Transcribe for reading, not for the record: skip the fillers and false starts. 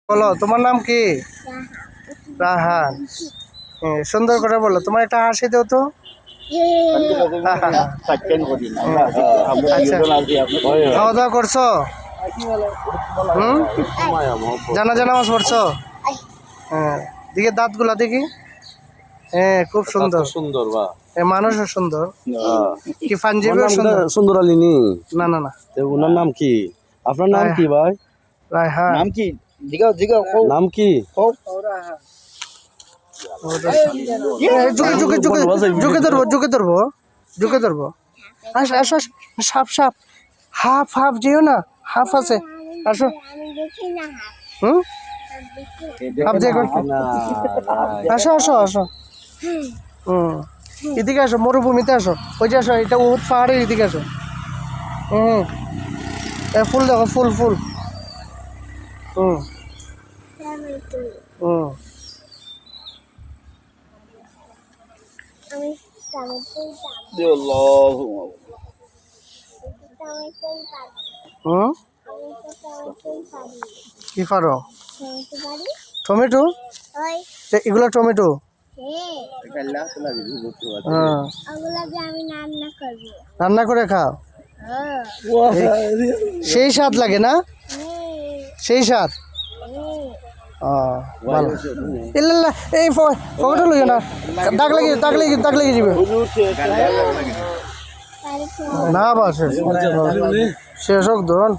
বলো তোমার নাম কি? রাহান। সুন্দর করে বলো, তোমার একটা হাসি দাও তো। আচ্ছা, খাওয়া দাওয়া করছো? জানাজা নামাজ পড়ছো? হ্যাঁ, দিকে দাঁতগুলা দেখি। হ্যাঁ, খুব সুন্দর সুন্দর বা মানুষও সুন্দর। কি পাঞ্জাবি সুন্দর আলী নি? না না না, ওনার নাম কি? আপনার নাম কি ভাই? রায়হান। নাম কি? জিগাও জিগাও নাম কি? ঝুঁকে ধরবো ঝুঁকে ধরবো ঝুঁকে ধরবো। আসো আসো, সাপ সাপ, হাফ হাফ যেও না, হাফ আছে, আসো। হুম, হাফ যে আসো আসো আসো। এদিকে আসো, মরুভূমিতে আসো, ওই যে আসো, এটা উহুদ পাহাড়ের এদিকে আসো। ফুল দেখো, ফুল ফুল। হুম হুম হুম, কি পারো? টমেটো? এগুলো টমেটো? রান্না করে খাও? সেই স্বাদ লাগে না? সেই স্বাদ। ভালো। ইল্লা এই পকেটে লইও না, দাগ লেগে যাবে না। বা শেষ হোক ধরুন।